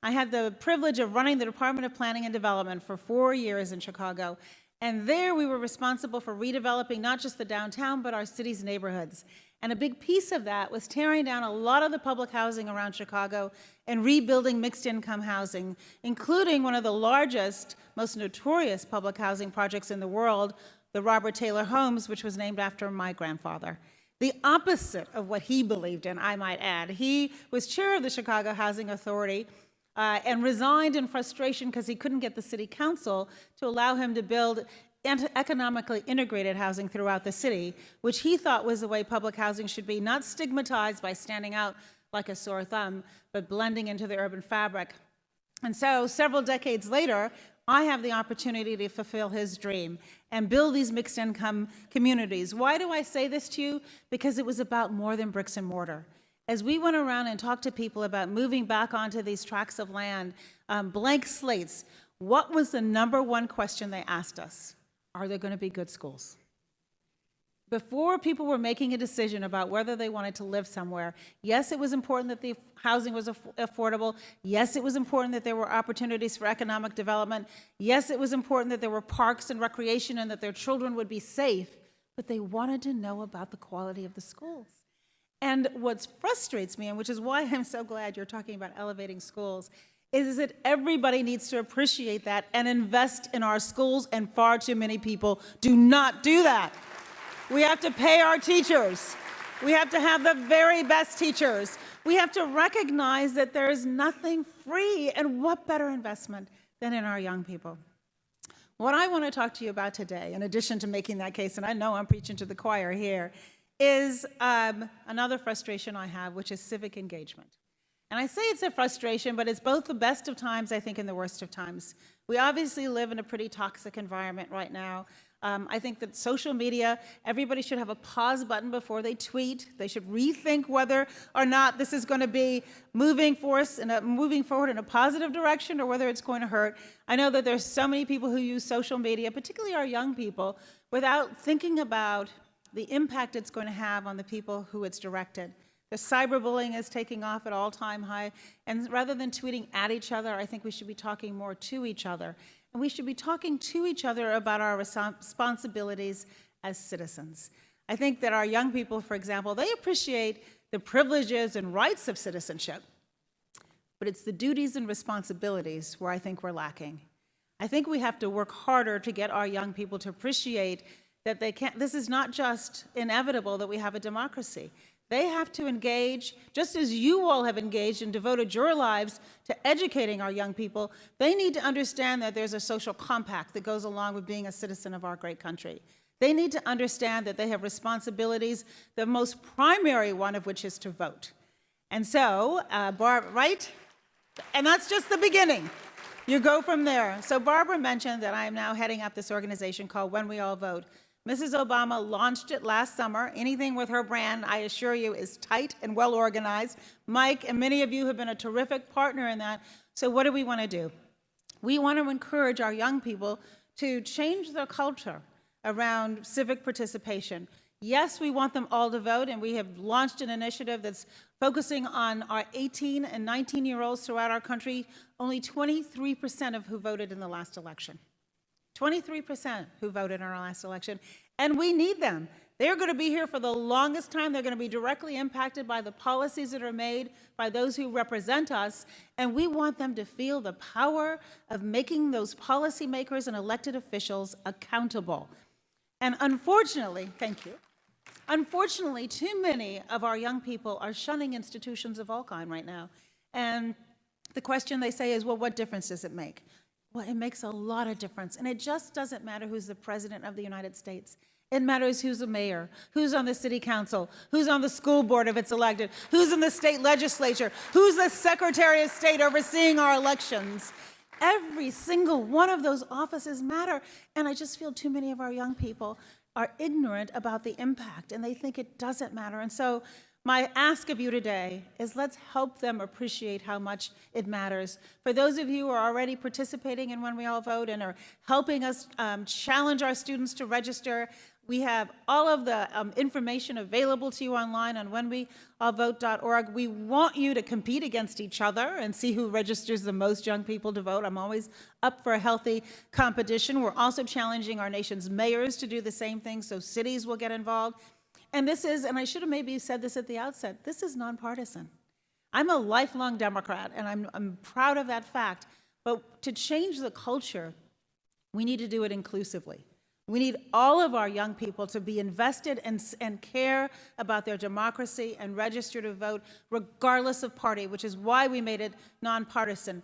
I had the privilege of running the Department of Planning and Development for 4 years in Chicago. And there we were responsible for redeveloping not just the downtown, but our city's neighborhoods. And a big piece of that was tearing down a lot of the public housing around Chicago and rebuilding mixed income housing, including one of the largest, most notorious public housing projects in the world, the Robert Taylor Homes, which was named after my grandfather. The opposite of what he believed in, I might add. He was chair of the Chicago Housing Authority and resigned in frustration because he couldn't get the city council to allow him to build economically integrated housing throughout the city, which he thought was the way public housing should be, not stigmatized by standing out like a sore thumb, but blending into the urban fabric. And so several decades later, I have the opportunity to fulfill his dream and build these mixed income communities. Why do I say this to you? Because it was about more than bricks and mortar. As we went around and talked to people about moving back onto these tracts of land, blank slates, what was the number one question they asked us? Are there going to be good schools? Before people were making a decision about whether they wanted to live somewhere, yes, it was important that the housing was affordable. Yes, it was important that there were opportunities for economic development. Yes, it was important that there were parks and recreation and that their children would be safe, but they wanted to know about the quality of the schools. And what frustrates me, and which is why I'm so glad you're talking about elevating schools, is that everybody needs to appreciate that and invest in our schools, and far too many people do not do that. We have to pay our teachers. We have to have the very best teachers. We have to recognize that there is nothing free, and what better investment than in our young people. What I want to talk to you about today, in addition to making that case, and I know I'm preaching to the choir here, is another frustration I have, which is civic engagement. And I say it's a frustration, but it's both the best of times, I think, and the worst of times. We obviously live in a pretty toxic environment right now. I think that social media, everybody should have a pause button before they tweet. They should rethink whether or not this is going to be moving forward in a positive direction or whether it's going to hurt. I know that there's so many people who use social media, particularly our young people, without thinking about the impact it's going to have on the people who it's directed. The cyberbullying is taking off at all-time high, and rather than tweeting at each other, I think we should be talking more to each other. And we should be talking to each other about our responsibilities as citizens. I think that our young people, for example, they appreciate the privileges and rights of citizenship, but it's the duties and responsibilities where I think we're lacking. I think we have to work harder to get our young people to appreciate that this is not just inevitable that we have a democracy. They have to engage, just as you all have engaged and devoted your lives to educating our young people. They need to understand that there's a social compact that goes along with being a citizen of our great country. They need to understand that they have responsibilities, the most primary one of which is to vote. And so, right? And that's just the beginning. You go from there. So Barbara mentioned that I am now heading up this organization called When We All Vote. Mrs. Obama launched it last summer. Anything with her brand, I assure you, is tight and well organized. Mike and many of you have been a terrific partner in that. So what do we want to do? We want to encourage our young people to change their culture around civic participation. Yes, we want them all to vote, and we have launched an initiative that's focusing on our 18 and 19-year-olds throughout our country. Only 23% of who voted in the last election. 23% who voted in our last election, and we need them. They're going to be here for the longest time. They're going to be directly impacted by the policies that are made by those who represent us, and we want them to feel the power of making those policymakers and elected officials accountable. And unfortunately, thank you, unfortunately, too many of our young people are shunning institutions of all kind right now. And the question they say is, well, what difference does it make? Well, it makes a lot of difference, and it just doesn't matter who's the president of the United States. It matters who's the mayor, who's on the city council, who's on the school board if it's elected, who's in the state legislature, who's the secretary of state overseeing our elections. Every single one of those offices matter, and I just feel too many of our young people are ignorant about the impact, and they think it doesn't matter. And so my ask of you today is let's help them appreciate how much it matters. For those of you who are already participating in When We All Vote and are helping us challenge our students to register, We have all of the information available to you online on whenweallvote.org. We want you to compete against each other and see who registers the most young people to vote. I'm always up for a healthy competition. We're also challenging our nation's mayors to do the same thing, so cities will get involved. And this is, and I should have maybe said this at the outset, this is nonpartisan. I'm a lifelong Democrat, and I'm proud of that fact. But to change the culture, we need to do it inclusively. We need all of our young people to be invested and care about their democracy and register to vote regardless of party, which is why we made it nonpartisan.